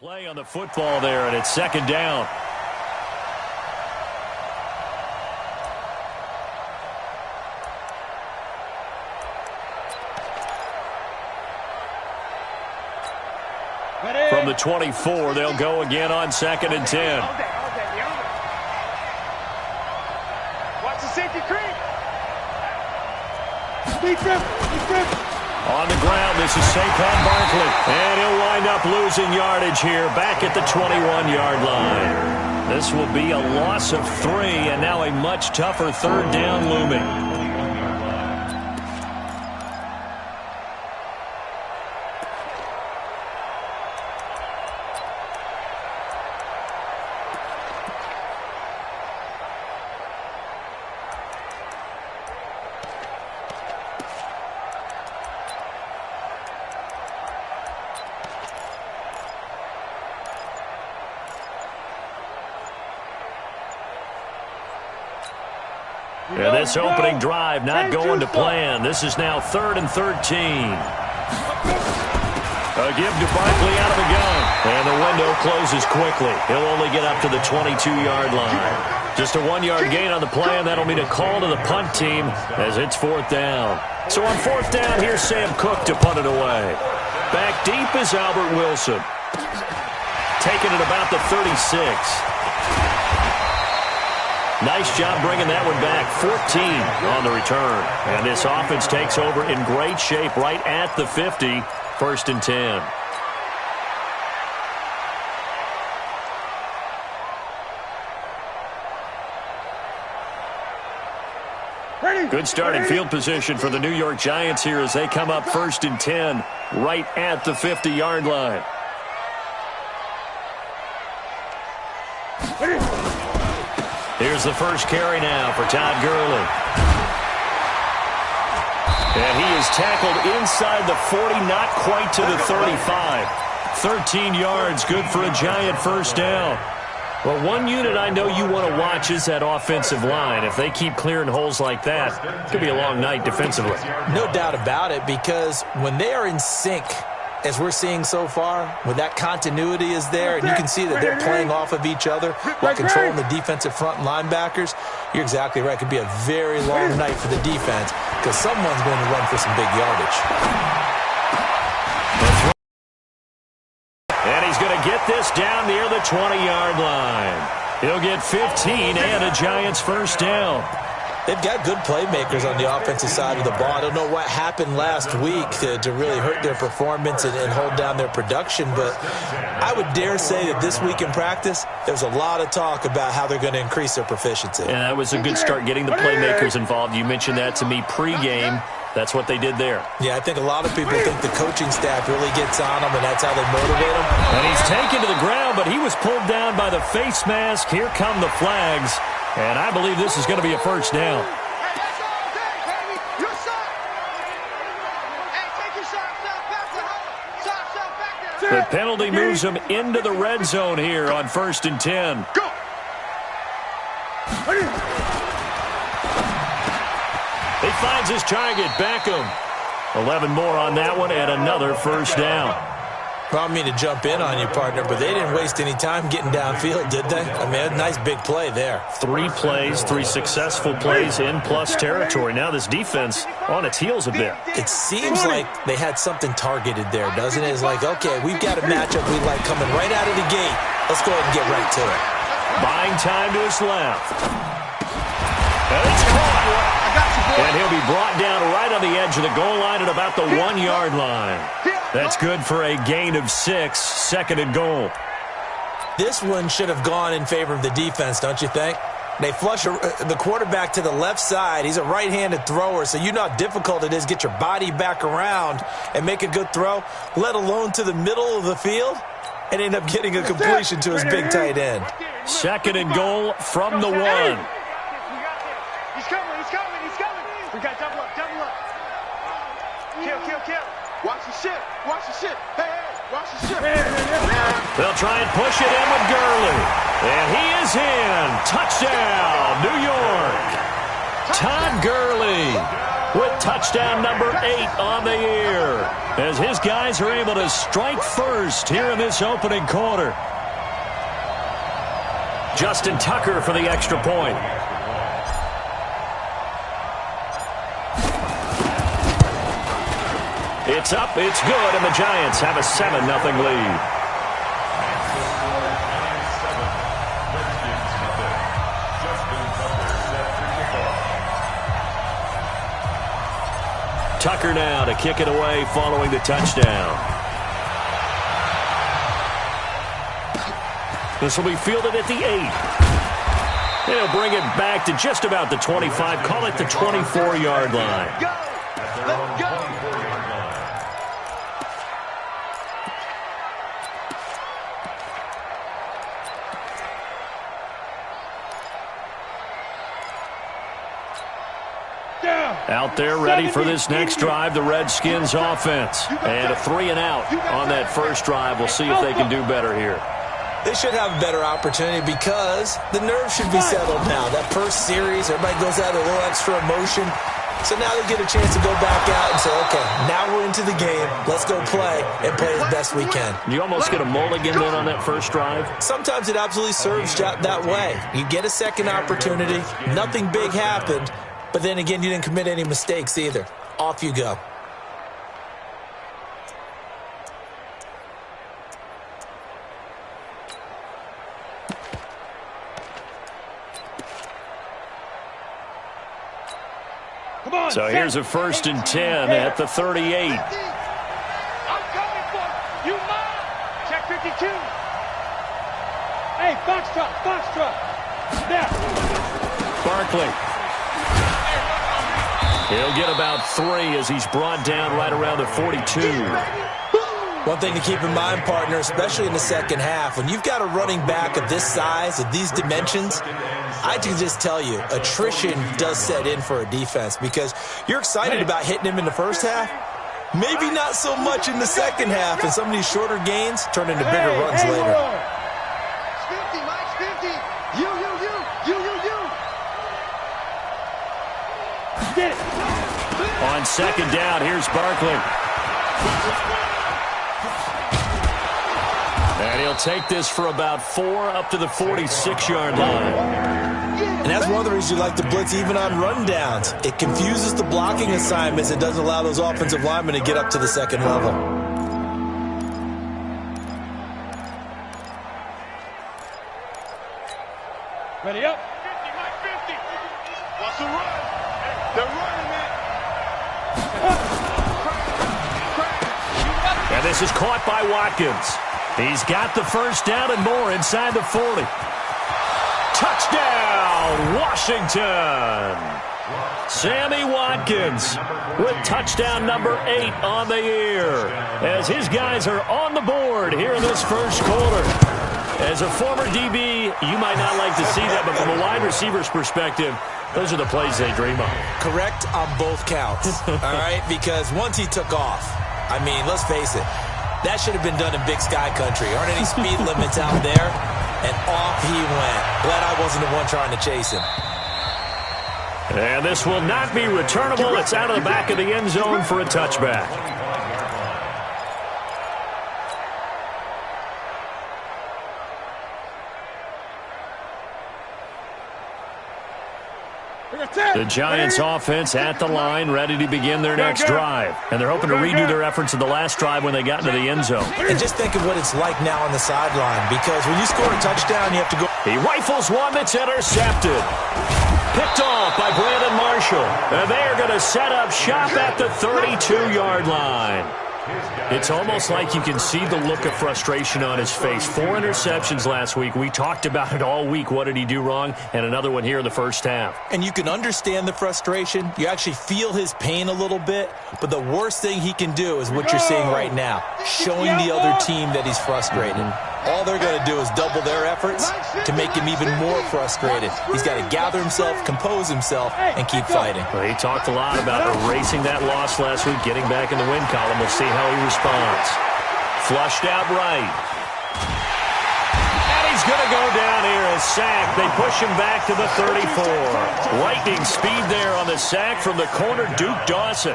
Play on the football there, and it's second down. From the 24, they'll go again on 2nd and 10. Watch the safety creep. On the ground, this is Saquon Barkley. And he'll wind up losing yardage here back at the 21-yard line. This will be a loss of 3, and now a much tougher third down looming. Yeah, this opening drive not going to plan. This is now 3rd and 13. A give to Barkley out of the gun. And the window closes quickly. He'll only get up to the 22-yard line. Just a 1-yard gain on the play, and that'll mean a call to the punt team as it's 4th down. So on 4th down, here's Sam Cook to punt it away. Back deep is Albert Wilson. Taking it about the 36. Nice job bringing that one back. 14 on the return. And this offense takes over in great shape right at the 50. 1st and 10. Good starting field position for the New York Giants here as they come up 1st and 10 right at the 50-yard line. Here's the first carry now for Todd Gurley. And he is tackled inside the 40, not quite to the 35. 13 yards, good for a Giant first down. Well, one unit I know you want to watch is that offensive line. If they keep clearing holes like that, it could be a long night defensively. No doubt about it, because when they are in sync, as we're seeing so far, when that continuity is there, and you can see that they're playing off of each other while controlling the defensive front linebackers, you're exactly right. It could be a very long night for the defense because someone's going to run for some big yardage. And he's going to get this down near the 20-yard line. He'll get 15 and a Giants first down. They've got good playmakers on the offensive side of the ball. I don't know what happened last week to really hurt their performance and hold down their production, but I would dare say that this week in practice, there's a lot of talk about how they're going to increase their proficiency. And that was a good start getting the playmakers involved. You mentioned that to me pregame. That's what they did there. Yeah, I think a lot of people think the coaching staff really gets on them, and that's how they motivate them. And he's taken to the ground, but he was pulled down by the face mask. Here come the flags. And I believe this is going to be a first down. The penalty moves him into the red zone here on 1st and 10. He finds his target, Beckham. 11 more on that one and another first down. Well, I don't mean to jump in on you, partner, but they didn't waste any time getting downfield, did they? I mean, a nice big play there. 3 plays, 3 successful plays in plus territory. Now this defense on its heels a bit. It seems like they had something targeted there, doesn't it? It's like, okay, we've got a matchup we like coming right out of the gate. Let's go ahead and get right to it. Buying time to his left. And it's caught. And he'll be brought down right on the edge of the goal line at about the 1-yard line. That's good for a gain of 6, 2nd and goal. This one should have gone in favor of the defense, don't you think? They flush the quarterback to the left side. He's a right-handed thrower, so you know how difficult it is to get your body back around and make a good throw, let alone to the middle of the field, and end up getting a completion to his big tight end. 2nd and goal from the 1. He's coming. We got double up. Kill. Watch the shit. Hey, watch the shit. They'll try and push it in with Gurley. And he is in. Touchdown, New York. Todd Gurley with touchdown number 8 on the year, as his guys are able to strike first here in this opening quarter. Justin Tucker for the extra point. It's up, it's good, and the Giants have a 7-0 lead. Tucker now to kick it away following the touchdown. This will be fielded at the 8. They'll bring it back to just about the 25. Call it the 24-yard line. Go! Let's go! Out there ready for this next drive, the Redskins offense. And a 3-and-out on that first drive. We'll see if they can do better here. They should have a better opportunity because the nerves should be settled now. That first series, everybody goes out with a little extra emotion. So now they get a chance to go back out and say, okay, now we're into the game. Let's go play and play as best we can. You almost get a mulligan then on that first drive? Sometimes it absolutely serves that way. You get a second opportunity. Nothing big happened. But then again, you didn't commit any mistakes either. Off you go. Come on, so here's a 1st and 10 at the 38. I'm coming for you. Mine. Check 52. Hey, Foxtrot. There. Barkley. He'll get about 3 as he's brought down right around the 42. One thing to keep in mind, partner, especially in the second half, when you've got a running back of this size, of these dimensions, I can just tell you, attrition does set in for a defense because you're excited about hitting him in the first half. Maybe not so much in the second half, and some of these shorter gains turn into bigger runs later. 50, Mike's 50. You. Get it. On second down, here's Barkley. And he'll take this for about 4 up to the 46-yard line. And that's one of the reasons you like to blitz even on rundowns. It confuses the blocking assignments. It doesn't allow those offensive linemen to get up to the second level. Ready up. 50, Mike 50. What's the run? They're running, man. And this is caught by Watkins. He's got the first down and more inside the 40. Touchdown, Washington. Sammy Watkins with touchdown number 8 on the year, as his guys are on the board here in this first quarter. As a former DB, you might not like to see that, but from a wide receiver's perspective, those are the plays they dream of. Correct on both counts, all right? Because once he took off, I mean, let's face it, that should have been done in Big Sky Country. Aren't any speed limits out there? And off he went. Glad I wasn't the one trying to chase him. And this will not be returnable. It's out of the back of the end zone for a touchback. The Giants offense at the line, ready to begin their next drive. And they're hoping to redo their efforts in the last drive when they got into the end zone. And just think of what it's like now on the sideline, because when you score a touchdown, you have to go. He rifles one that's intercepted. Picked off by Brandon Marshall. And they're going to set up shop at the 32-yard line. It's almost like you can see the look of frustration on his face. 4 interceptions last week. We talked about it all week. What did he do wrong? And another one here in the first half. And you can understand the frustration. You actually feel his pain a little bit. But the worst thing he can do is what you're seeing right now, showing the other team that he's frustrated. All they're going to do is double their efforts to make him even more frustrated. He's got to gather himself, compose himself, and keep fighting. Well, he talked a lot about erasing that loss last week, getting back in the win column. We'll see how he responds. Flushed out right. And he's he's going to go down here as sacked. They push him back to the 34. Lightning speed there on the sack from the corner, Duke Dawson.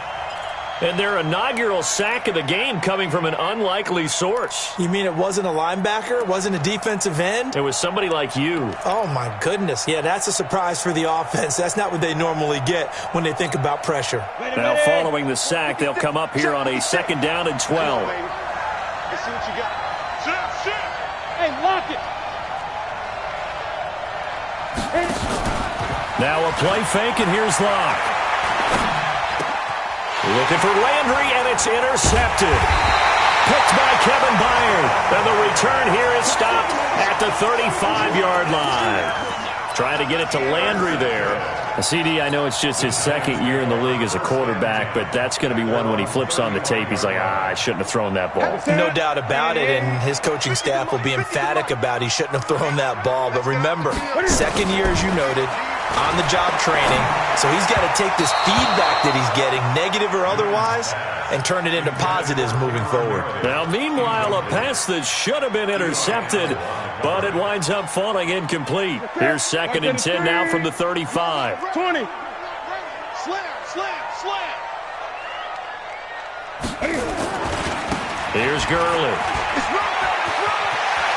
And their inaugural sack of the game coming from an unlikely source. You mean it wasn't a linebacker? It wasn't a defensive end? It was somebody like you. Oh, my goodness. Yeah, that's a surprise for the offense. That's not what they normally get when they think about pressure. Now, following the sack, they'll come up here on a 2nd down and 12. Let's see what you got. Sit. Hey, lock it. Now a play fake, and here's Locke. Looking for Landry, and it's intercepted. Picked by Kevin Byard. And the return here is stopped at the 35-yard line. Trying to get it to Landry there. CD, I know it's just his 2nd year in the league as a quarterback, but that's going to be one when he flips on the tape. He's like, I shouldn't have thrown that ball. No doubt about it, and his coaching staff will be emphatic about he shouldn't have thrown that ball. But remember, 2nd year, as you noted, on-the-job training. So he's got to take this feedback that he's getting, negative or otherwise, and turn it into positives moving forward. Now, meanwhile, a pass that should have been intercepted, but it winds up falling incomplete. Here's 2nd and 10 now from the 35. 20. Slam. Here's Gurley.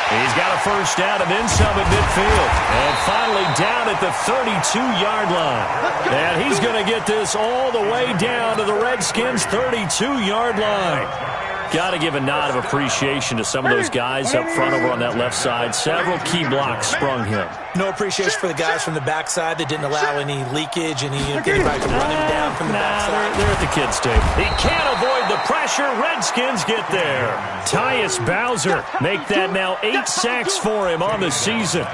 He's got a 1st down and then some at midfield. And finally down at the 32-yard line. And he's going to get this all the way down to the Redskins' 32-yard line. Got to give a nod of appreciation to some of those guys up front over on that left side. Several key blocks sprung him. No appreciation for the guys from the backside that didn't allow any leakage, and anybody could run him down from the backside. They're at the kids' table. He can't avoid the pressure. Redskins get there. Tyus Bowser make that now 8 sacks for him on the season.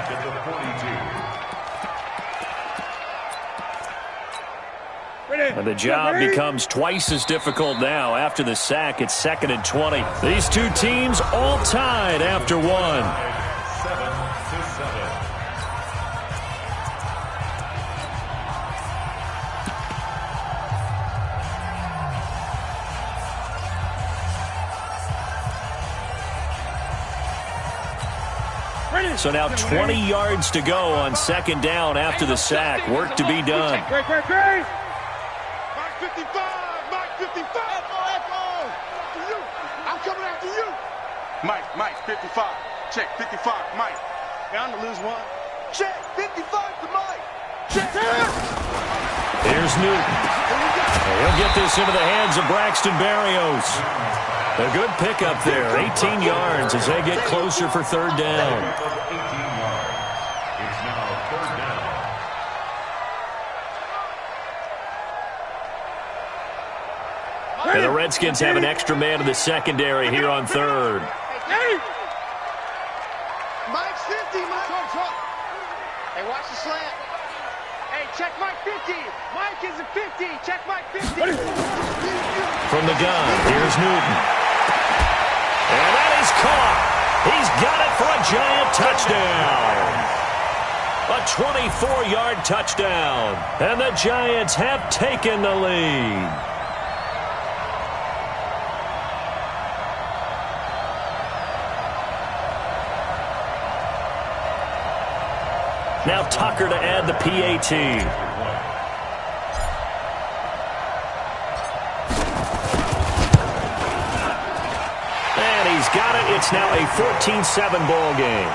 And the job becomes twice as difficult now. After the sack, it's 2nd and 20. These two teams all tied after one. So now 20 yards to go on 2nd down after the sack. Work to be done. Mike 55. I'm coming after you. Mike, 55. Check, 55, Mike. Bound to lose one. Check, 55 to Mike. Check. Here's Newton. He'll get this into the hands of Braxton Berrios. A good pickup there, 18 yards as they get closer for 3rd down. It's now 3rd down. And the Redskins have an extra man in the secondary here on 3rd. Mike's 50, Mike. Hey, watch the slant. Hey, check Mike 50. Mike is a 50. Check Mike 50. From the gun, here's Newton. And that is caught. He's got it for a giant touchdown. A 24-yard touchdown. And the Giants have taken the lead. Now Tucker to add the PAT. And he's got it. It's now a 14-7 ball game.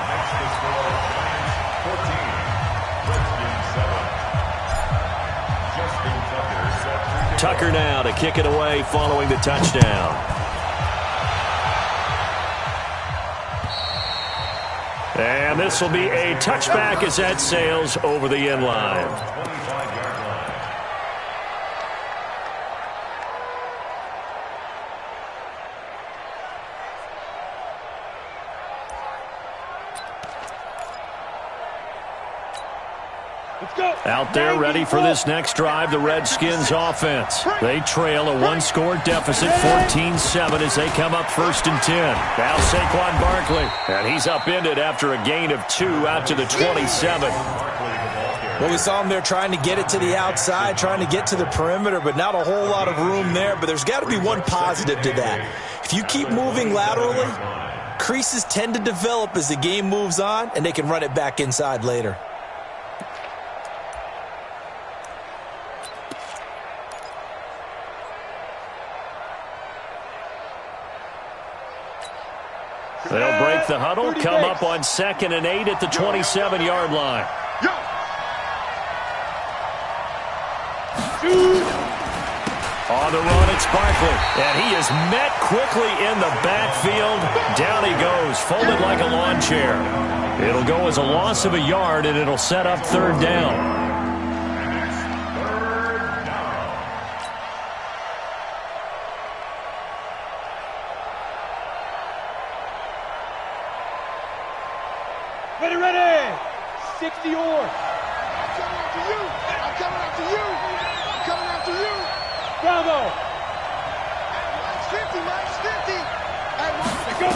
Tucker now to kick it away following the touchdown. And this will be a touchback as that sails over the end line. Out there ready for this next drive, the Redskins offense. They trail a one-score deficit, 14-7 as they come up 1st and 10. Now Saquon Barkley, and he's upended after a gain of 2 out to the 27. Well, we saw him there trying to get it to the outside, trying to get to the perimeter, but not a whole lot of room there. But there's got to be one positive to that. If you keep moving laterally, creases tend to develop as the game moves on, and they can run it back inside later. They'll break the huddle, come up on 2nd and 8 at the 27-yard line. On the run, it's Barkley, and he is met quickly in the backfield. Down he goes, folded like a lawn chair. It'll go as a loss of a yard, and it'll set up 3rd down. Ready! 60 or. I'm coming after you! I'm coming after you! I'm coming after you! Bravo! Mike's 50, Mike's 50! Hey, Mike, go!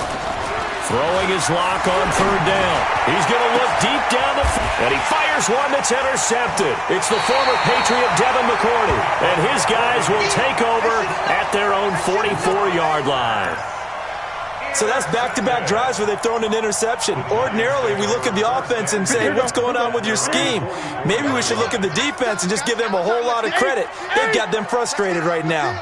Throwing his lock on 3rd down. He's going to look deep down the field, and he fires one that's intercepted. It's the former Patriot Devin McCourty, and his guys will take over at their own 44-yard line. So that's back-to-back drives where they've thrown an interception. Ordinarily, we look at the offense and say, what's going on with your scheme? Maybe we should look at the defense and just give them a whole lot of credit. They've got them frustrated right now.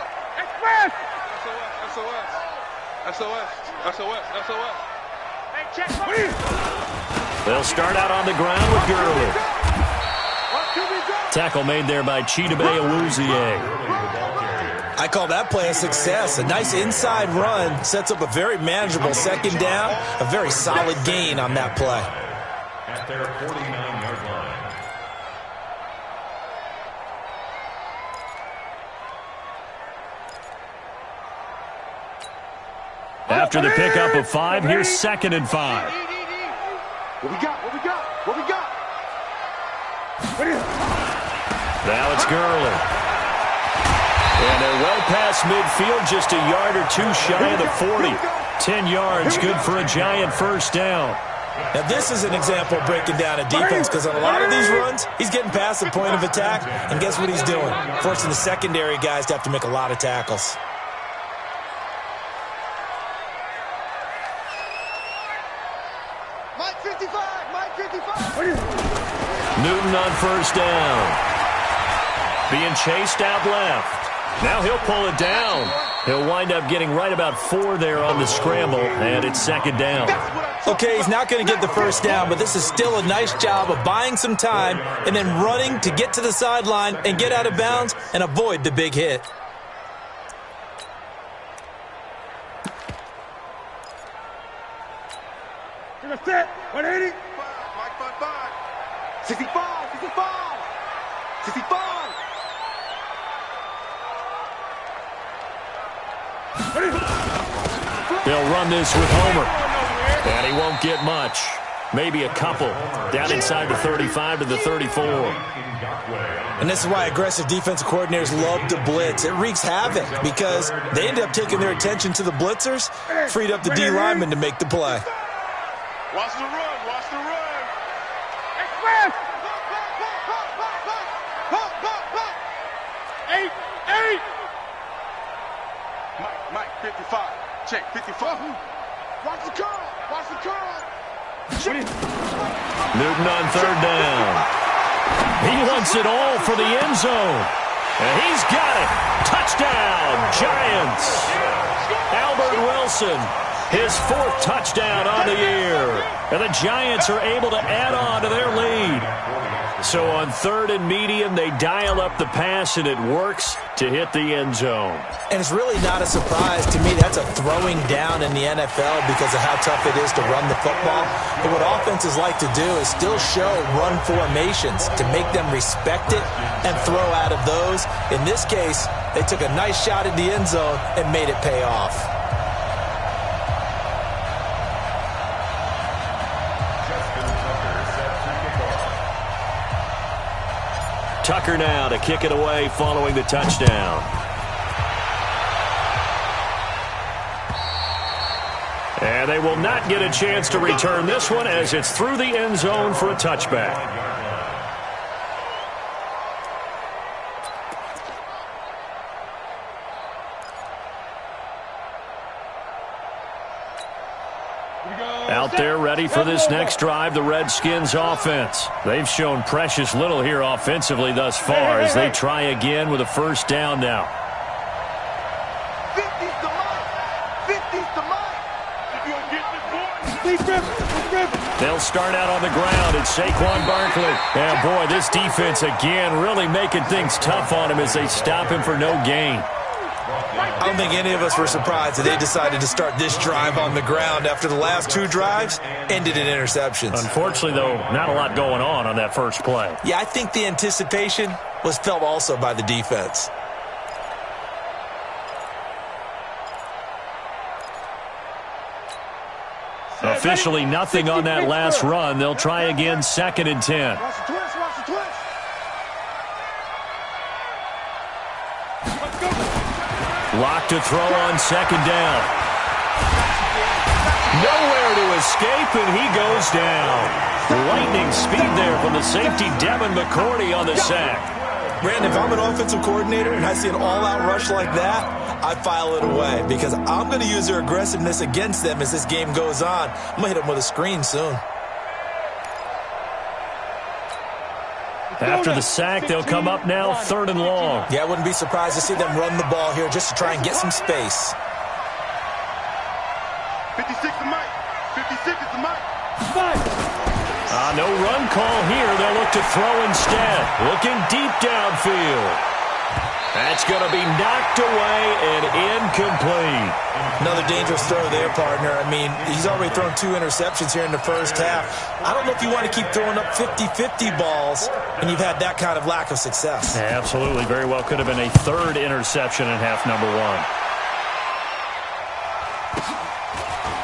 They'll start out on the ground with Gurley. Tackle made there by Chidobe Awuzie. I call that play a success. A nice inside run sets up a very manageable 2nd down. A very solid gain on that play. At their 49-yard line. After the pickup of 5, here's 2nd and 5. What we got? What we got? What we got? Now it's Gurley. And they're well past midfield, just a yard or 2 shy of the 40. 10 yards, good for a giant 1st down. Now this is an example of breaking down a defense, because on a lot of these runs, he's getting past the point of attack, and guess what he's doing? Forcing the secondary guys to have to make a lot of tackles. Mike 55! Mike 55! Newton on 1st down. Being chased out left. Now he'll pull it down. He'll wind up getting right about 4 there on the scramble, and it's 2nd down. Okay, he's not going to get the 1st down, but this is still a nice job of buying some time and then running to get to the sideline and get out of bounds and avoid the big hit. You're set. 180. Mike 55. 65. 65. 65. They'll run this with Homer, and he won't get much. Maybe a couple. Down inside the 35 to the 34. And this is why aggressive defensive coordinators love to blitz. It wreaks havoc because they end up taking their attention to the blitzers, freed up the D lineman to make the play. Watch the run. Watch the run. Express. 8. Mike, 55. Check, 55. Watch the curl. Watch the curl. Newton on 3rd down. He wants it all for the end zone. And he's got it. Touchdown, Giants. Albert Wilson, his 4th touchdown on the year. And the Giants are able to add on to their lead. So on 3rd and medium, they dial up the pass, and it works to hit the end zone. And it's really not a surprise to me. That's a throwing down in the NFL because of how tough it is to run the football. But what offenses like to do is still show run formations to make them respect it and throw out of those. In this case, they took a nice shot at the end zone and made it pay off. Tucker now to kick it away following the touchdown. And they will not get a chance to return this one as it's through the end zone for a touchback. Out there ready for this next drive, the Redskins offense. They've shown precious little here offensively thus far as they try again with a first down now. 50's the mark. 50's the mark. They'll start out on the ground. It's Saquon Barkley. And boy, this defense again really making things tough on him as they stop him for no gain. I don't think any of us were surprised that they decided to start this drive on the ground after the last two drives ended in interceptions. Unfortunately, though, not a lot going on that first play. Yeah, I think the anticipation was felt also by the defense. Officially nothing on that last run. They'll try again, 2nd and 10. Watch the twist, watch the twist. Locked to throw on 2nd down. Nowhere to escape, and he goes down. Lightning speed there from the safety, Devin McCourty, on the sack. Brandon, if I'm an offensive coordinator and I see an all-out rush like that, I file it away because I'm going to use their aggressiveness against them as this game goes on. I'm going to hit them with a screen soon. After the sack, they'll come up now 3rd and long. Yeah, I wouldn't be surprised to see them run the ball here just to try and get some space. 56 to Mike. 56 is the Mike. No run call here. They'll look to throw instead. Looking deep downfield. That's going to be knocked away and incomplete. Another dangerous throw there, partner. I mean, he's already thrown 2 interceptions here in the first half. I don't know if you want to keep throwing up 50-50 balls and you've had that kind of lack of success. Yeah, absolutely. Very well could have been a 3rd interception in half number 1.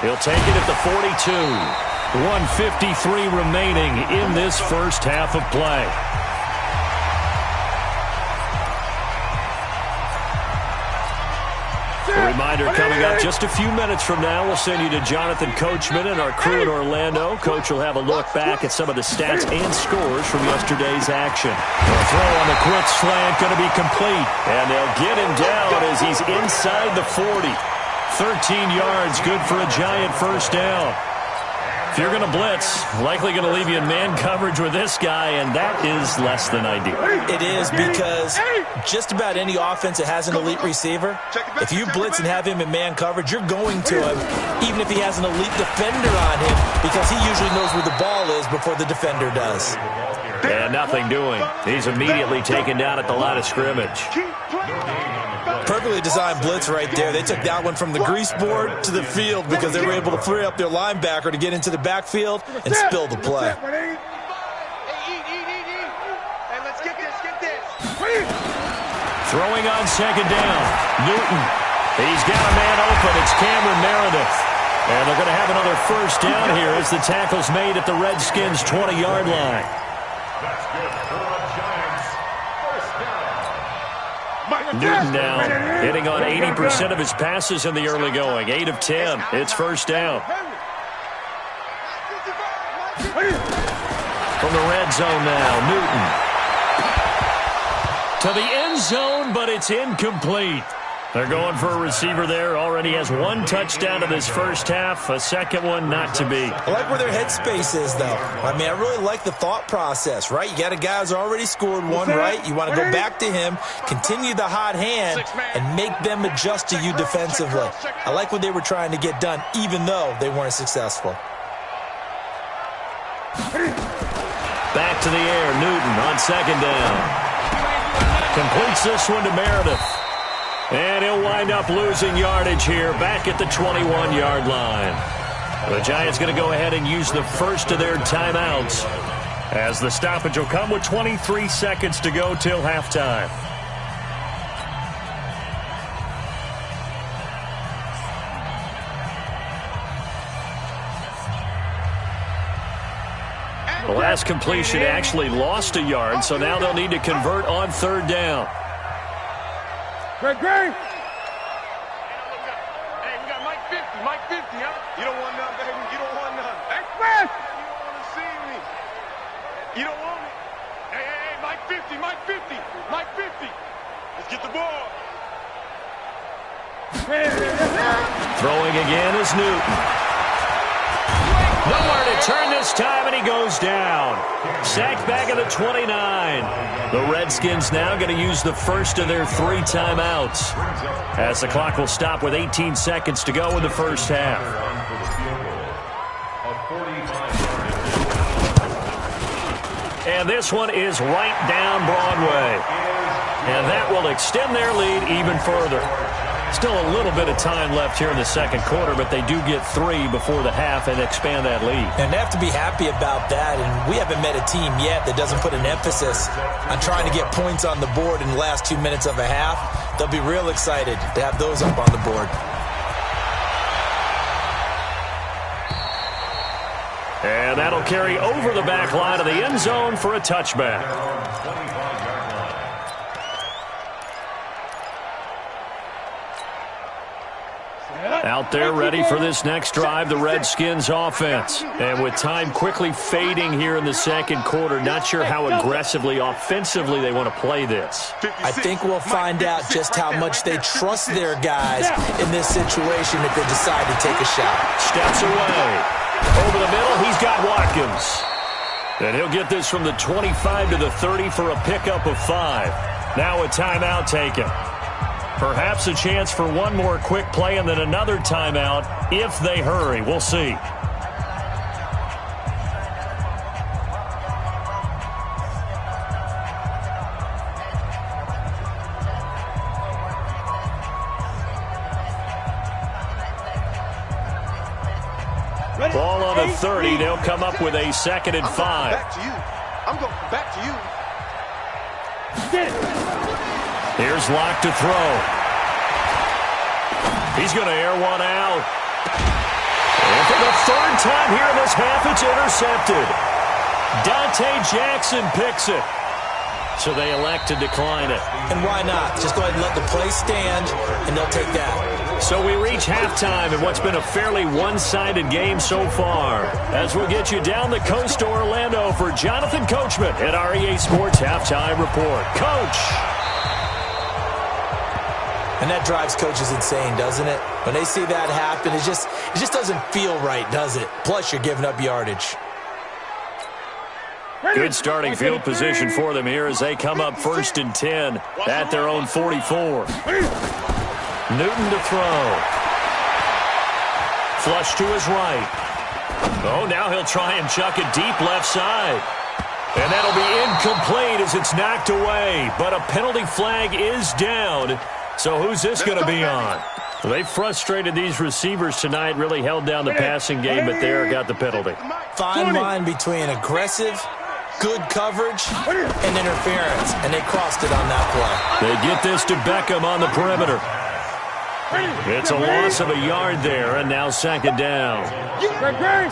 He'll take it at the 42. 1:53 remaining in this first half of play. A reminder coming up just a few minutes from now, we'll send you to Jonathan Coachman and our crew in Orlando. Coach will have a look back at some of the stats and scores from yesterday's action. The throw on the quick slant going to be complete, and they'll get him down as he's inside the 40. 13 yards, good for a giant first down. If you're going to blitz, likely going to leave you in man coverage with this guy, and that is less than ideal. It is because just about any offense that has an elite receiver, if you blitz and have him in man coverage, you're going to him, even if he has an elite defender on him, because he usually knows where the ball is before the defender does. And nothing doing. He's immediately taken down at the line of scrimmage. Perfectly designed blitz right there. They took that one from the grease board to the field because they were able to free up their linebacker to get into the backfield and spill the play. Hey, let's get this, Throwing on 2nd down. Newton. He's got a man open. It's Cameron Meredith. And they're going to have another first down here as the tackle's made at the Redskins' 20-yard line. That's good for the Giants. First down. Newton now hitting on 80% of his passes in the early going. 8 of 10. It's first down. From the red zone now, Newton. To the end zone, but it's incomplete. They're going for a receiver there. Already has 1 touchdown in this first half. A second one not to be. I like where their headspace is, though. I mean, I really like the thought process, right? You got a guy who's already scored one, right? You want to go back to him, continue the hot hand, and make them adjust to you defensively. I like what they were trying to get done, even though they weren't successful. Back to the air, Newton on 2nd down. Completes this one to Meredith. And he'll wind up losing yardage here back at the 21-yard line. The Giants going to go ahead and use the first of their timeouts as the stoppage will come with 23 seconds to go till halftime. The last completion actually lost a yard, so now they'll need to convert on 3rd down. Great. Hey, we got Mike 50, huh? You don't want none, baby. You don't want none. Express! You don't want to see me. You don't want it. Hey, Mike 50. Mike 50. Let's get the ball. Throwing again is Newton. Nowhere to turn this time, and he goes down. Sacked back at the 29. The Redskins now going to use the first of their 3 timeouts, as the clock will stop with 18 seconds to go in the first half. And this one is right down Broadway. And that will extend their lead even further. Still a little bit of time left here in the second quarter, but they do get 3 before the half and expand that lead. And they have to be happy about that, and we haven't met a team yet that doesn't put an emphasis on trying to get points on the board in the last 2 minutes of a half. They'll be real excited to have those up on the board. And that'll carry over the back line of the end zone for a touchback. Out there ready for this next drive, the Redskins offense. And with time quickly fading here in the second quarter, not sure how aggressively, offensively they want to play this. I think we'll find out just how much they trust their guys in this situation if they decide to take a shot. Steps away. Over the middle, he's got Watkins. And he'll get this from the 25 to the 30 for a pickup of 5. Now a timeout taken. Perhaps a chance for one more quick play and then another timeout if they hurry. We'll see. Ball on the 30. They'll come up with a 2nd and 5. Back to you. I'm going back to you. Here's Locke to throw. He's going to air one out. And for the 3rd time here in this half, it's intercepted. Dante Jackson picks it. So they elect to decline it. And why not? Just go ahead and let the play stand, and they'll take that. So we reach halftime in what's been a fairly one-sided game so far. As we'll get you down the coast to Orlando for Jonathan Coachman at our EA Sports Halftime Report. Coach! And that drives coaches insane, doesn't it? When they see that happen, it just doesn't feel right, does it? Plus, you're giving up yardage. Good starting field position for them here as they come up 1st and 10 at their own 44. Newton to throw. Flush to his right. Oh, now he'll try and chuck it deep left side. And that'll be incomplete as it's knocked away. But a penalty flag is down. So who's this going to be on? Well, they frustrated these receivers tonight, really held down the passing game, but there got the penalty. Fine line between aggressive, good coverage, and interference, and they crossed it on that play. They get this to Beckham on the perimeter. It's a loss of a yard there, and now 2nd down.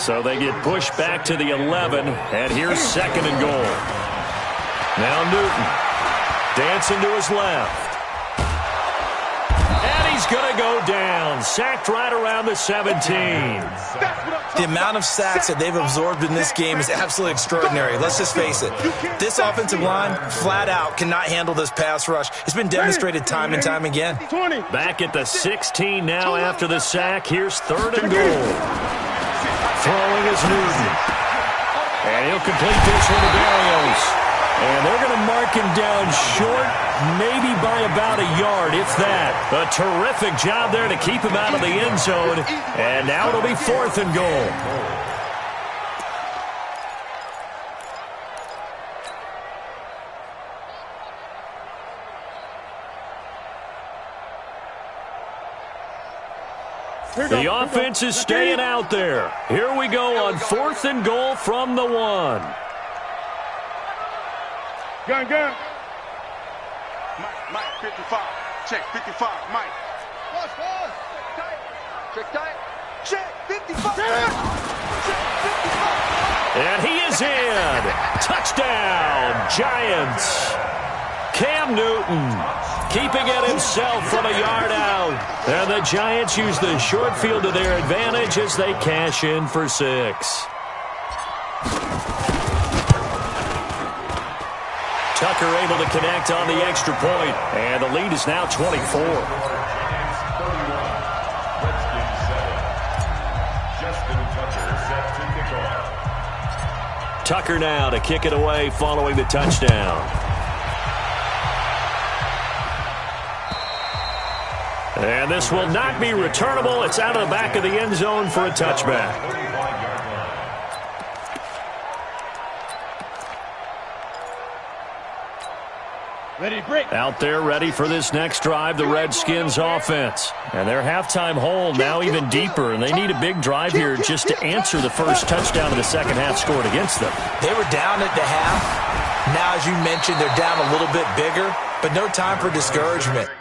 So they get pushed back to the 11, and here's 2nd and goal. Now Newton dancing to his left. He's going to go down. Sacked right around the 17. The amount of sacks that they've absorbed in this game is absolutely extraordinary. Let's just face it. This offensive line, flat out, cannot handle this pass rush. It's been demonstrated time and time again. Back at the 16 now after the sack. Here's 3rd and goal. Throwing is Newton. And he'll complete this one to Barrios. And they're going to mark him down short, maybe by about a yard, if that. A terrific job there to keep him out of the end zone. And now it'll be 4th and goal. The offense is staying out there. Here we go on 4th and goal from the 1. Gun. Mike, 55. Check, 55. Mike. Pause. Check tight. Check, 55. Check, 55. And he is in. Touchdown, Giants. Cam Newton keeping it himself from a yard out. And the Giants use the short field to their advantage as they cash in for 6. Tucker able to connect on the extra point, and the lead is now 24. Tucker now to kick it away following the touchdown. And this will not be returnable. It's out of the back of the end zone for a touchback. Ready to break. Out there ready for this next drive, the Redskins offense. And their halftime hole now even deeper, and they need a big drive here just to answer the first touchdown of the second half scored against them. They were down at the half. Now, as you mentioned, they're down a little bit bigger, but no time for discouragement.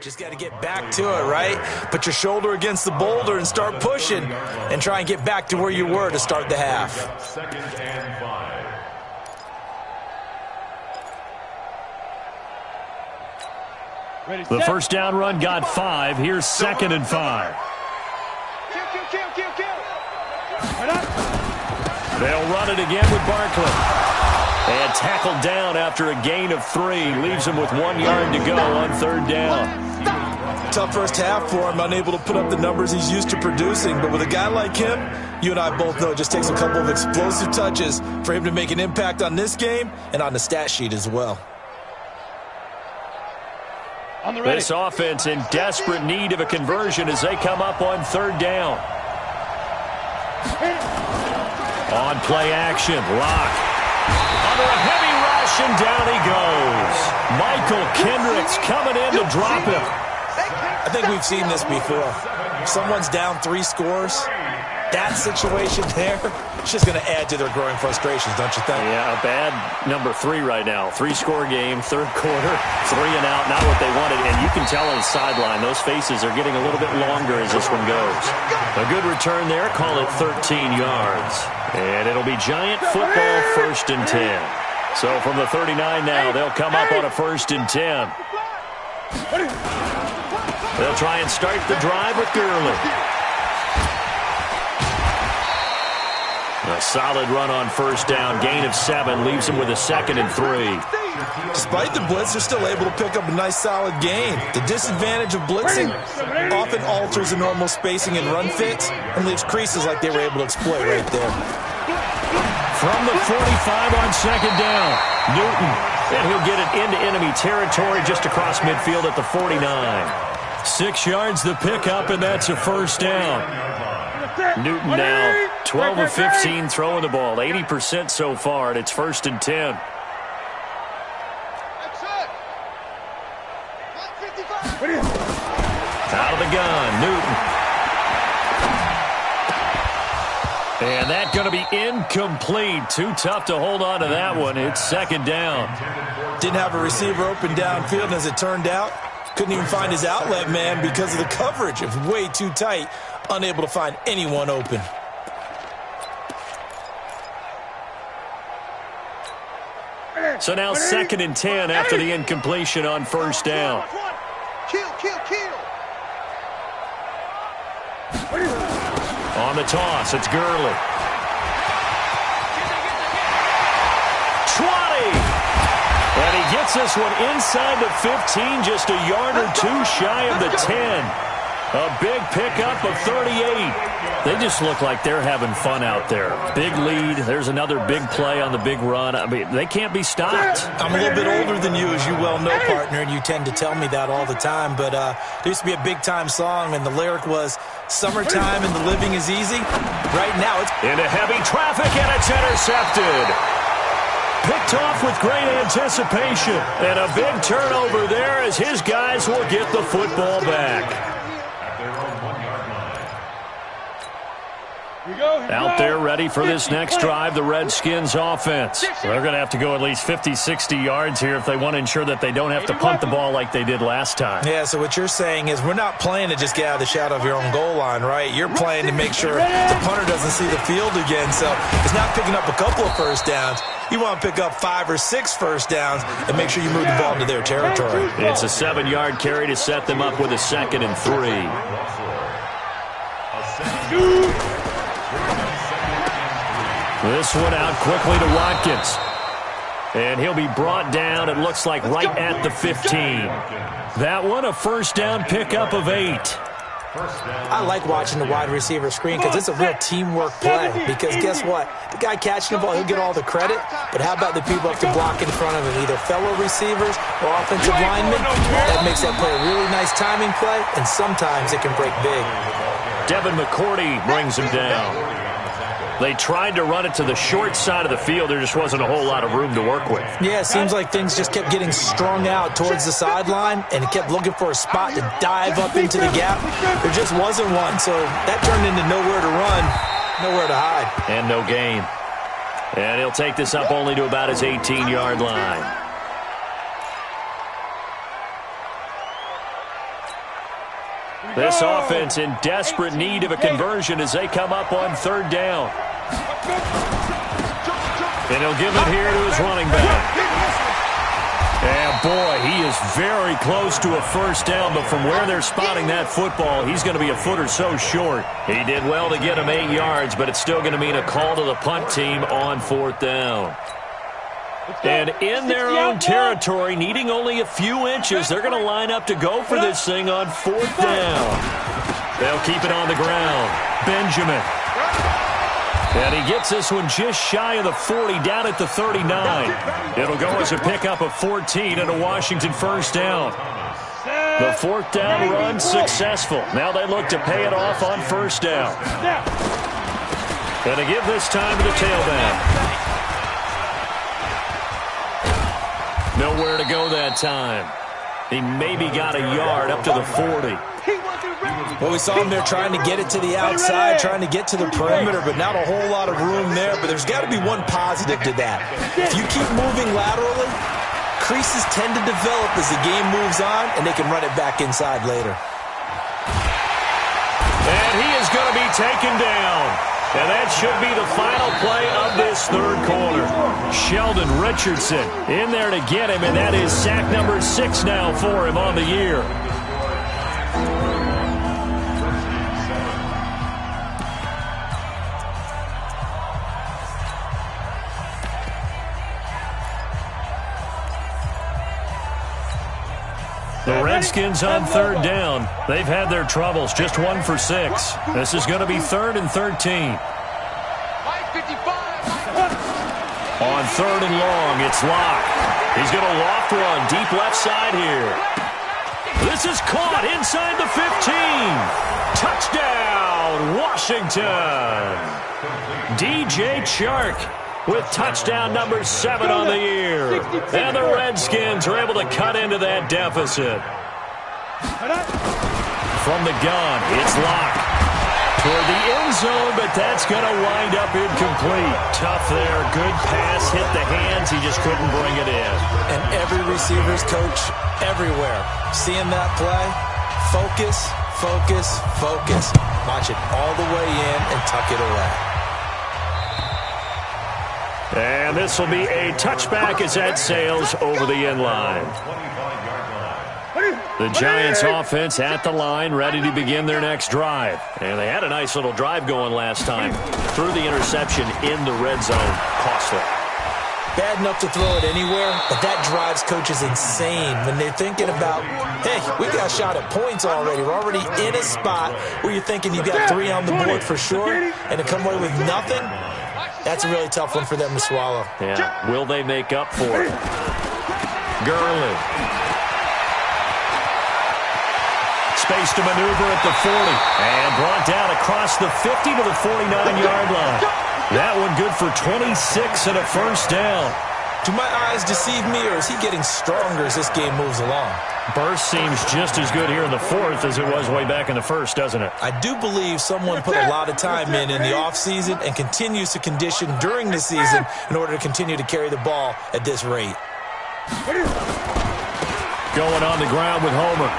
Just got to get back to it, right? Put your shoulder against the boulder and start pushing and try and get back to where you were to start the half. 2nd and 5. Ready, The set. first down run got 5. Here's 2nd and 5. Kill. Right up. They'll run it again with Barkley. And tackled down after a gain of 3. Leaves him with 1 yard to go on 3rd down. Tough first half for him, unable to put up the numbers he's used to producing. But with a guy like him, you and I both know it just takes a couple of explosive touches for him to make an impact on this game and on the stat sheet as well. On the ready. This offense in desperate need of a conversion as they come up on 3rd down. On play action, Lock. Under a heavy rush, and down he goes. Michael Kendricks coming in to drop him. I think we've seen this before. If someone's down 3 scores, that situation there, it's just going to add to their growing frustrations, don't you think? Yeah, a bad number 3 right now. 3-score game, 3rd quarter, 3 and out, not what they wanted. And you can tell on the sideline, those faces are getting a little bit longer as this one goes. A good return there, call it 13 yards. And it'll be Giant football, 1st and 10. So from the 39 now, they'll come up on a 1st and 10. They'll try and start the drive with Gurley. A solid run on 1st down. Gain of 7 leaves him with a 2nd and 3. Despite the blitz, they're still able to pick up a nice solid gain. The disadvantage of blitzing often alters the normal spacing and run fits and leaves creases like they were able to exploit right there. From the 45 on 2nd down, Newton. And he'll get it into enemy territory just across midfield at the 49. 6 yards the pickup, and that's a 1st down. Newton now 12 of 15 throwing the ball, 80% so far, and it's 1st and 10. Out of the gun, Newton. And that's going to be incomplete. Too tough to hold on to that one. It's 2nd down. Didn't have a receiver open downfield, and as it turned out, couldn't even find his outlet man because of the coverage. It was way too tight, unable to find anyone open. So now 2nd and 10 after the incompletion on 1st down. Kill. On the toss, it's Gurley. 20! And he gets this one inside the 15, just a yard or 2 shy of the 10. A big pickup of 38. They just look like they're having fun out there. Big lead. There's another big play on the big run. I mean, they can't be stopped. I'm a little bit older than you, as you well know, partner, and you tend to tell me that all the time. But there used to be a big-time song, and the lyric was, Summertime and the living is easy. Right now, it's into heavy traffic, and it's intercepted. Picked off with great anticipation. And a big turnover there as his guys will get the football back. Out there ready for this next drive, the Redskins offense. They're going to have to go at least 50, 60 yards here if they want to ensure that they don't have to punt the ball like they did last time. Yeah, so what you're saying is we're not playing to just get out of the shadow of your own goal line, right? You're playing to make sure the punter doesn't see the field again. So it's not picking up a couple of first downs. You want to pick up 5 or 6 first downs and make sure you move the ball into their territory. It's a 7-yard carry to set them up with a 2nd and 3. This one out quickly to Watkins. And he'll be brought down, it looks like, right at the 15. That one, a first down pickup of 8. I like watching the wide receiver screen because it's a real teamwork play. Because guess what? The guy catching the ball, he'll get all the credit. But how about the people up to block in front of him, either fellow receivers or offensive linemen? That makes that play a really nice timing play, and sometimes it can break big. Devin McCourty brings him down. They tried to run it to the short side of the field. There just wasn't a whole lot of room to work with. Yeah, it seems like things just kept getting strung out towards the sideline, and it kept looking for a spot to dive up into the gap. There just wasn't one, so that turned into nowhere to run, nowhere to hide. And no gain. And he'll take this up only to about his 18-yard line. This offense in desperate need of a conversion as they come up on 3rd down. And he'll give it here to his running back. And boy, he is very close to a first down, but from where they're spotting that football, he's going to be a foot or so short. He did well to get him 8 yards, but it's still going to mean a call to the punt team on 4th down. And in their own territory, needing only a few inches, they're going to line up to go for this thing on 4th down. They'll keep it on the ground. Benjamin. And he gets this one just shy of the 40, down at the 39. It'll go as a pickup of 14 and a Washington first down. The 4th down run successful. Now they look to pay it off on 1st down. And to give this time to the tailback. Nowhere to go that time. He maybe got a yard up to the 40. Well, we saw him there trying to get it to the outside, trying to get to the perimeter, but not a whole lot of room there. But there's got to be one positive to that. If you keep moving laterally, creases tend to develop as the game moves on, and they can run it back inside later. And he is going to be taken down. And that should be the final play of this 3rd quarter. Sheldon Richardson in there to get him, and that is sack number 6 now for him on the year. The Redskins on 3rd down. They've had their troubles, just 1 for 6. This is going to be 3rd and 13. On 3rd and long, it's Locke. He's going to loft one deep left side here. This is caught inside the 15. Touchdown, Washington. DJ Chark with touchdown number 7 on the year. And the Redskins are able to cut into that deficit. From the gun, it's Locke. Toward the end zone, but that's going to wind up incomplete. Tough there. Good pass. Hit the hands. He just couldn't bring it in. And every receiver's coach everywhere, seeing that play, focus, focus, focus. Watch it all the way in and tuck it away. And this will be a touchback as that sails over the end line. The Giants offense at the line, ready to begin their next drive. And they had a nice little drive going last time. Threw the interception in the red zone. Costly. Bad enough to throw it anywhere, but that drives coaches insane when they're thinking about, hey, we got shot at points already. We're already in a spot where you're thinking you got 3 on the board for sure, and to come away with nothing, that's a really tough one for them to swallow. Yeah, will they make up for it? space to maneuver at the 40. And brought down across the 50 to the 49-yard line. That one good for 26 and a first down. Do my eyes deceive me, or is he getting stronger as this game moves along? Burst seems just as good here in the fourth as it was way back in the first, doesn't it? I do believe someone put a lot of time in the offseason and continues to condition during the season in order to continue to carry the ball at this rate. Going on the ground with Homer.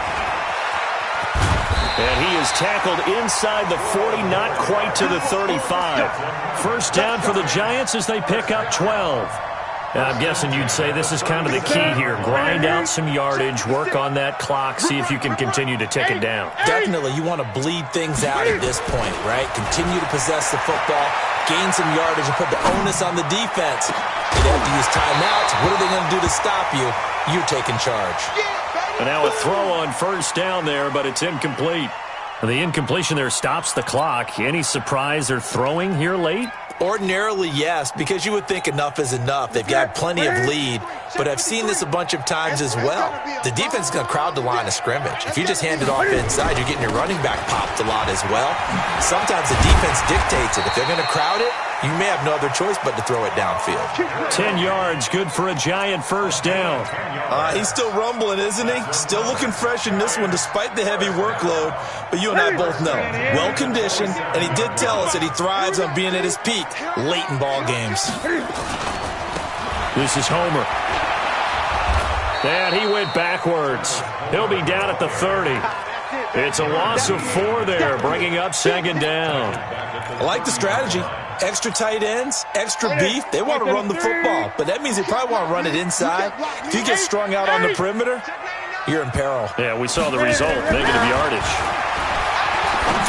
And he is tackled inside the 40, not quite to the 35. First down for the Giants as they pick up 12. Now, I'm guessing you'd say this is kind of the key here. Grind out some yardage, work on that clock, see if you can continue to tick it down. Definitely, you want to bleed things out at this point, right? Continue to possess the football, gain some yardage, and put the onus on the defense. If they have to use timeouts, what are they going to do to stop you? You're taking charge. And now a throw on first down there, but it's incomplete. The incompletion there stops the clock. Any surprise they're throwing here late? Ordinarily, yes, because you would think enough is enough. They've got plenty of lead, but I've seen this a bunch of times as well. The defense is going to crowd the line of scrimmage. If you just hand it off inside, you're getting your running back popped a lot as well. Sometimes the defense dictates it. If they're going to crowd it, you may have no other choice but to throw it downfield. 10 yards, good for a Giant first down. He's still rumbling, isn't he? Still looking fresh in this one despite the heavy workload. But you and I both know, well-conditioned, and he did tell us that he thrives on being at his peak late in ball games. This is Homer. And he went backwards. He'll be down at the 30. It's a loss of 4 there, bringing up second down. I like the strategy. Extra tight ends, extra beef. They want to run the football, but that means they probably want to run it inside. If you get strung out on the perimeter, you're in peril. Yeah, we saw the result, negative yardage.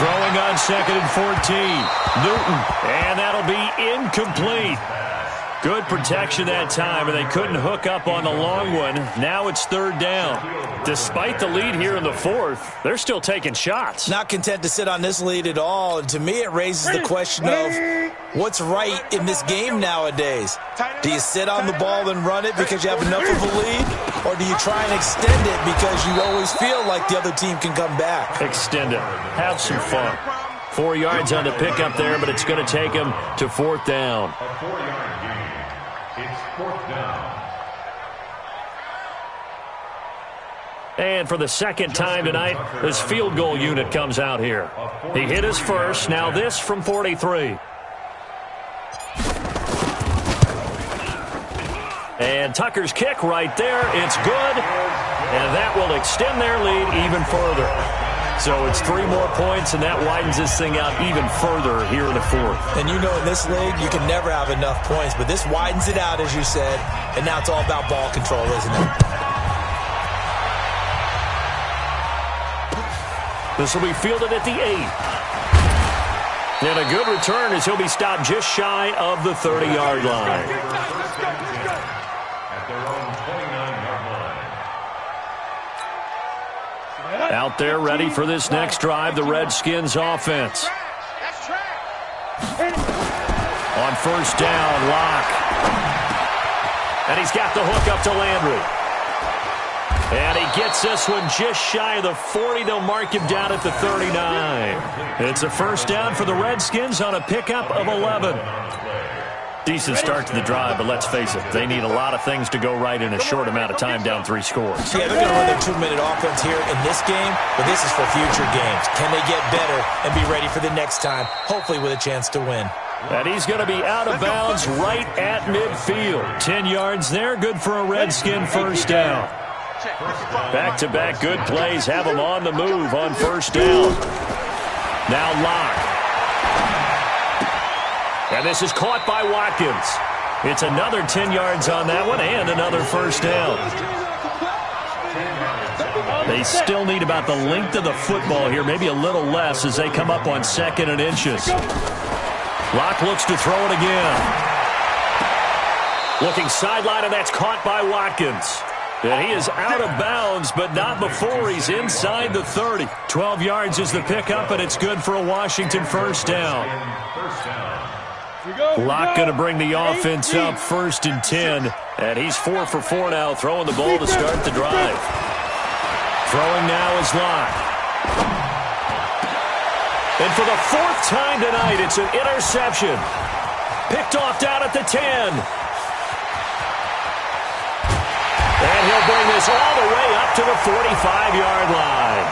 Throwing on second and 14. Newton, and that'll be incomplete. Good protection that time, and they couldn't hook up on the long one. Now it's third down. Despite the lead here in the fourth, they're still taking shots. Not content to sit on this lead at all, and to me it raises the question of what's right in this game nowadays. Do you sit on the ball and run it because you have enough of a lead, or do you try and extend it because you always feel like the other team can come back? Extend it. Have some fun. 4 yards on the pickup there, but it's going to take him to fourth down. A 4-yard gain. It's fourth down. And for the second time tonight, this field goal unit comes out here. He hit his first. Now this from 43. And Tucker's kick right there. It's good. And that will extend their lead even further. So it's 3 more points, and that widens this thing out even further here in the fourth. And you know in this league, you can never have enough points, but this widens it out, as you said, and now it's all about ball control, isn't it? This will be fielded at the 8. And a good return as he'll be stopped just shy of the 30-yard line. At their own 29-yard line. Out there ready for this next drive, the Redskins offense. On first down, Locke. And he's got the hook up to Landry. And he gets this one just shy of the 40. They'll mark him down at the 39. It's a first down for the Redskins on a pickup of 11. Decent start to the drive, but let's face it, they need a lot of things to go right in a short amount of time, down 3 scores. Yeah, they're going to run their 2-minute offense here in this game, but this is for future games. Can they get better and be ready for the next time, hopefully with a chance to win? And he's going to be out of bounds right at midfield. 10 yards there, good for a Redskin first down. Back-to-back good plays have him on the move on first down. Now Locke. And this is caught by Watkins. It's another 10 yards on that one and another first down. They still need about the length of the football here, maybe a little less as they come up on second and inches. Locke looks to throw it again. Looking sideline, and that's caught by Watkins. And he is out of bounds, but not before he's inside the 30. 12 yards is the pickup, and it's good for a Washington first down. Locke going to bring the offense up first and 10. And he's 4 for 4 now, throwing the ball to start the drive. Throwing now is Locke. And for the fourth time tonight, it's an interception. Picked off down at the 10. And he'll bring this all the way up to the 45-yard line.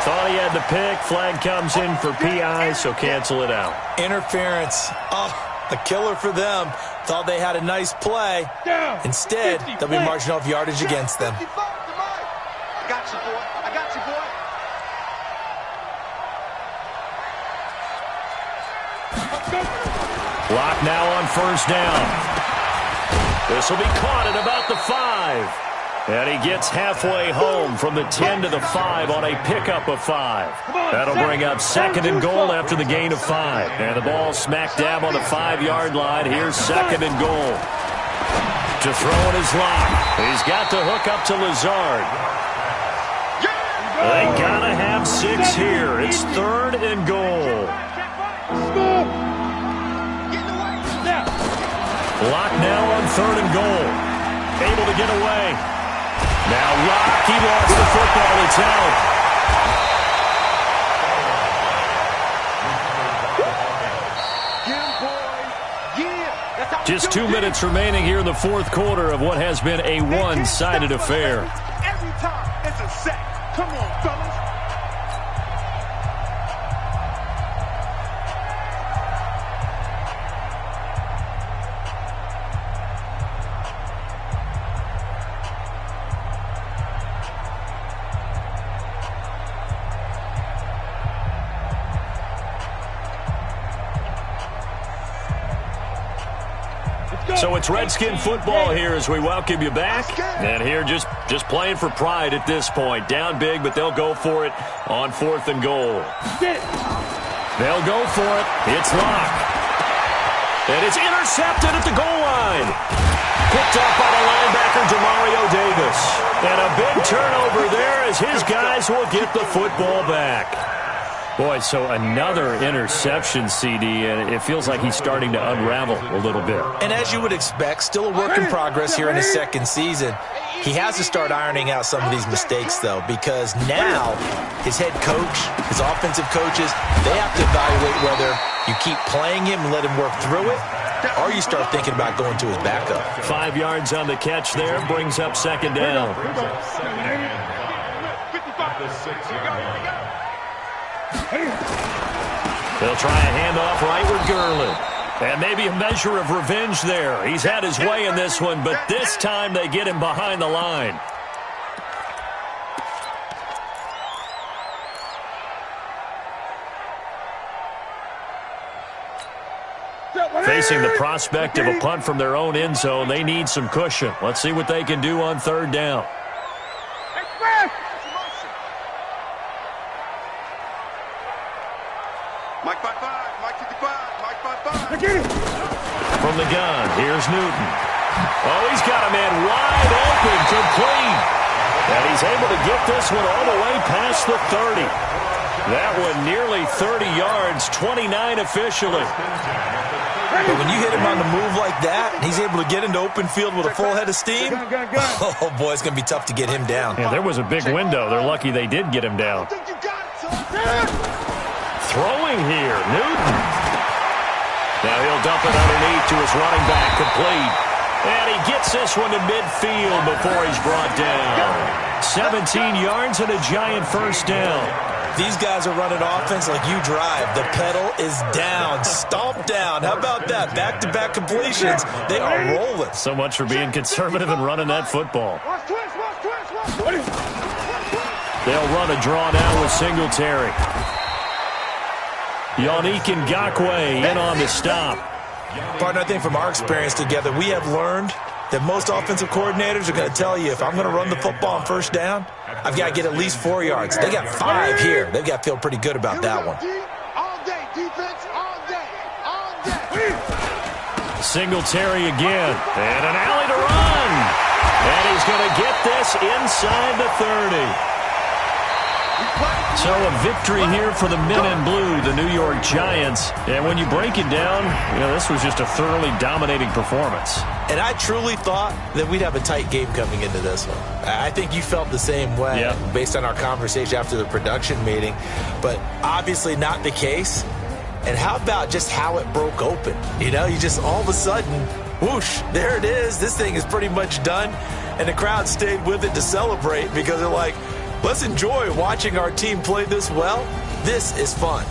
Thought he had the pick. Flag comes in for PI, so cancel it out. Interference. Oh, a killer for them. Thought they had a nice play. Instead, they'll be marching off yardage against them. I got you, boy. I got you, boy. Clock now on first down. This will be caught at about the 5. And he gets halfway home from the 10 to the 5 on a pickup of 5. That'll bring up second and goal after the gain of 5. And the ball smack dab on the 5-yard line. Here's second and goal. To throw in his lock. He's got to hook up to Lazard. They gotta have 6 here. It's third and goal. Lock now on third and goal. Able to get away. Now Lock, he lost the football. It's out. Just 2 minutes remaining here in the fourth quarter of what has been a one-sided affair. Every time it's a sack. Come on, fellas. So it's Redskin football here as we welcome you back. And here just playing for pride at this point. Down big, but they'll go for it on fourth and goal. They'll go for it. It's Lock. And it's intercepted at the goal line. Picked up by the linebacker, Demario Davis. And a big turnover there as his guys will get the football back. Boy, so another interception, CD, and it feels like he's starting to unravel a little bit. And as you would expect, still a work in progress here in his second season. He has to start ironing out some of these mistakes, though, because now his head coach, his offensive coaches, they have to evaluate whether you keep playing him and let him work through it, or you start thinking about going to his backup. 5 yards on the catch there, brings up second down. They'll try a handoff right with Gurley. And maybe a measure of revenge there. He's had his way in this one, but this time they get him behind the line. Facing the prospect of a punt from their own end zone, they need some cushion. Let's see what they can do on third down. Mike 5-5, Mike 55, Mike 5-5. From the gun, here's Newton. Oh, he's got a man wide open, complete. And he's able to get this one all the way past the 30. That one nearly 30 yards, 29 officially. But when you hit him on the move like that, and he's able to get into open field with a full head of steam, oh, boy, it's going to be tough to get him down. Yeah, there was a big window. They're lucky they did get him down. Throwing here, Newton. Now he'll dump it underneath to his running back, complete. And he gets this one to midfield before he's brought down. 17 yards and a giant first down. These guys are running offense like you drive. The pedal is down, stomped down. How about that? Back-to-back completions. They are rolling. So much for being conservative and running that football. They'll run a draw now with Singletary. Yannick Ngakoue in on the stop. Partner, I think from our experience together, we have learned that most offensive coordinators are going to tell you, if I'm going to run the football on first down, I've got to get at least 4 yards. They got 5 here. They've got to feel pretty good about that one. All day, defense, all day, all day. Singletary again. And an alley to run. And he's going to get this inside the 30. So a victory here for the men in blue, the New York Giants. And when you break it down, this was just a thoroughly dominating performance. And I truly thought that we'd have a tight game coming into this one. I think you felt the same way based on our conversation after the production meeting. But obviously not the case. And how about just how it broke open? You just all of a sudden, whoosh, there it is. This thing is pretty much done. And the crowd stayed with it to celebrate because they're like, let's enjoy watching our team play this well. This is fun.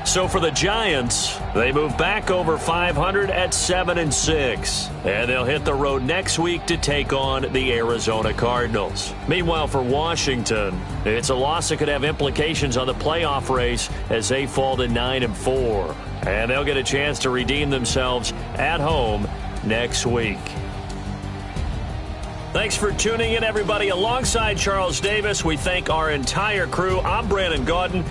So for the Giants, they move back over 500 at 7-6. And they'll hit the road next week to take on the Arizona Cardinals. Meanwhile, for Washington, it's a loss that could have implications on the playoff race as they fall to 9-4. And they'll get a chance to redeem themselves at home next week. Thanks for tuning in, everybody. Alongside Charles Davis, we thank our entire crew. I'm Brandon Gaudin.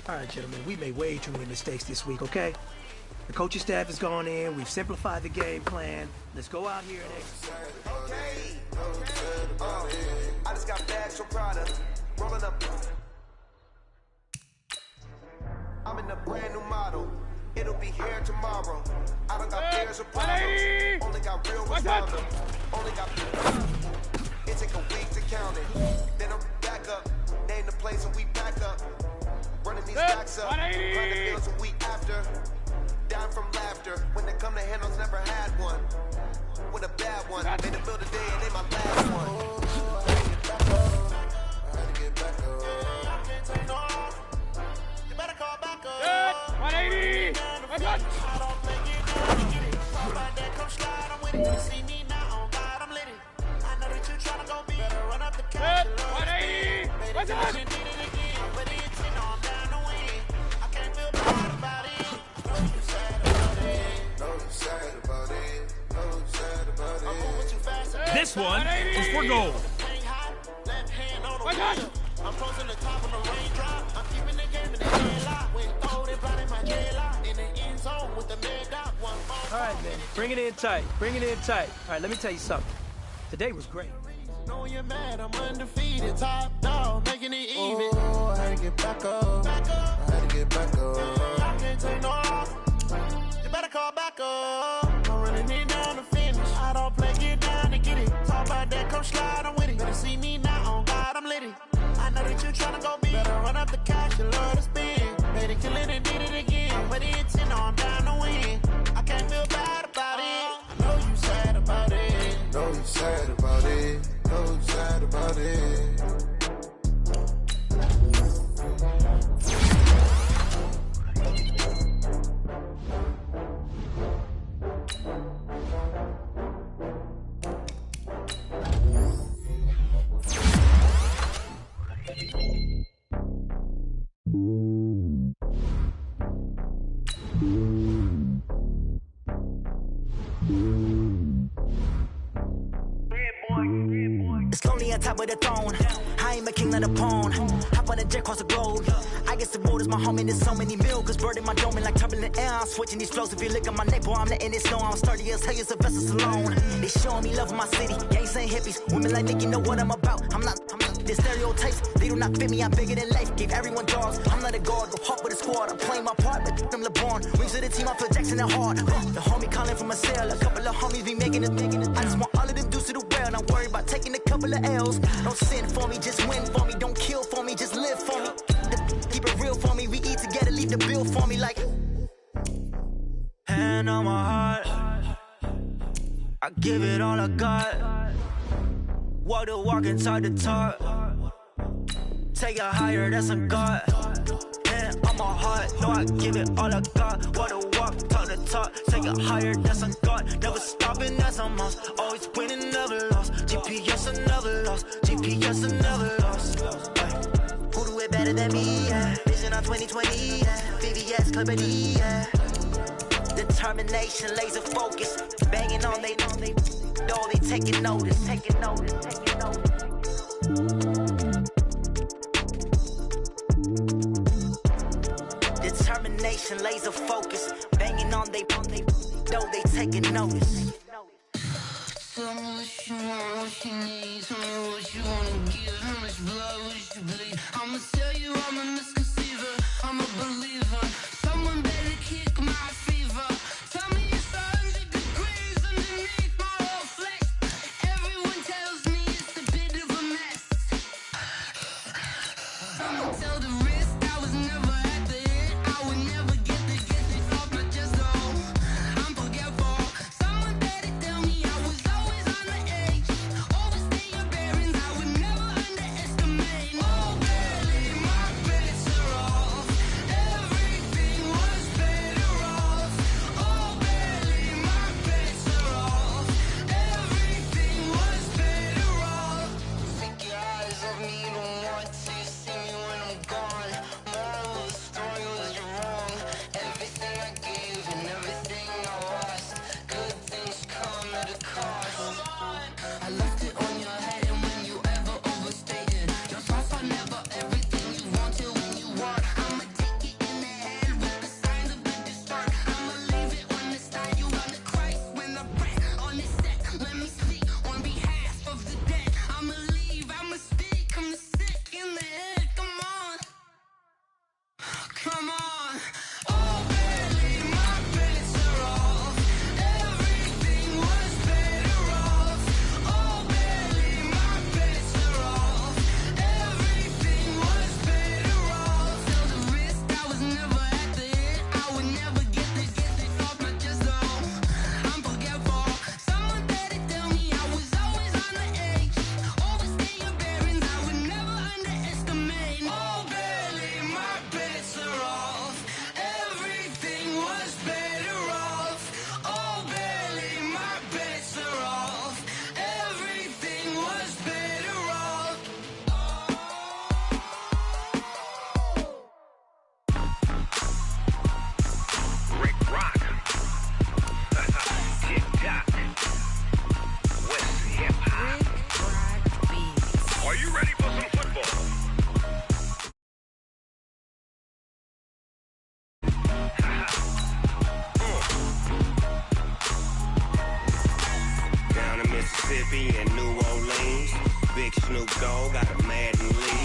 All right, gentlemen, we made way too many mistakes this week, okay? The coaching staff has gone in. We've simplified the game plan. Let's go out here and I just got bags from Prada. Rolling up. I'm in a brand new model. It'll be here tomorrow. I done got beers or problems. Only got real ones found them. Only got it take a week to count it. Then I'm back up. Name the place and we back up. Running these backs up. Grind the fields a week after. Down from laughter. When they come to handles, never had one. With a bad one. Made a bill today and they my last one. I had to get back up. I can't take no off. You better call back up. 180. I don't make it down to get it. Talk about that, come slide, I'm with it. You see me now, on God, I'm lit it. I know that you tryna go be. Better run up the cash. 180. What's up? Did it again, but it's in on down the win. I can't feel bad about it. No, you sad about it. No, you sad about it. No, you sad about it. I'm moving too fast. This one is for gold. Left hand on the wheel. I'm closing the top of the raindrop. I'm keeping the game in the headlock. When throw they blotting my dreadlock. In the end zone with the mad dot. One phone. All right, man. Bring it in tight. Bring it in tight. All right, let me tell you something. Today was great. Know you're mad, I'm undefeated. Top dog, making it even. Oh, I had to get back up. I had to get back up. I can't take no off. You better call back up. I'm running it down to finish. I don't play, get down to get it. Talk about that, come slide, I'm with it. Better see me now, on God, I'm lit it. I know that you tryna go big. Better run up the cash, you love to spend. Made it, kill it, and did it again. But it's in, I'm down to win. I can't feel bad about it. I know you sad about it. Know you sad about it. Know you sad about it. It's lonely on top of the throne. I ain't a king, not a pawn. Hop on a jet across the globe. I guess the road is my home and there's so many milkers. Bird in my dome and like turbulent air. I'm switching these flows. If you look at my neck, boy, I'm letting it snow. I'm sturdy as hell, a vessel alone. They showing me love in my city. Gangs ain't hippies. Women like Nick, you know what I'm about. I'm not. The stereotypes, they do not fit me. I'm bigger than life. Gave everyone dogs. I'm not a guard. Go hop with a squad. I'm playing my part, but them LeBron. Rings to the team, I feel Jackson and hard. The homie calling from a cell. A couple of homies be making it. I just want all of them dudes to do well. Not worry about taking a couple of L's. Don't sin for me, just win for me. Don't kill for me, just live for me. Keep it real for me. We eat together, leave the bill for me like. Hand on my heart. I give it all I got. Walk the walk inside the talk. Take it higher, that's a God. Hand on my heart, no, I give it all I got. Walk the walk, talk the talk. Take it higher, that's a God. Never stopping, that's a must. Always winning, never lost. GPS, I never lost. GPS, I never lost. Who do it better than me? Yeah. Vision on 2020. Yeah. VVS, Clippity. Yeah. Determination, laser focus. Banging on they door, they taking notice. Taking notice, taking notice. Determination, laser focus. Banging on they door, they taking notice. Tell me what you want, what you need. Tell me what you wanna give. How much blood would you bleed? I'ma tell you I'm a misconceiver. I'm a believer. Someone better kick my fever. Tell me it's 100 degrees underneath my whole flesh. Everyone tells me it's a bit of a mess. I'ma tell the risk I was never at the end. I would never get it off my chest. Oh, I'm forgetful. Someone better tell me I was always on the edge. Overstay your bearings, I would never underestimate. Oh, barely, my bets are off. Every Mississippi and New Orleans. Big Snoop Dogg got a Madden lead.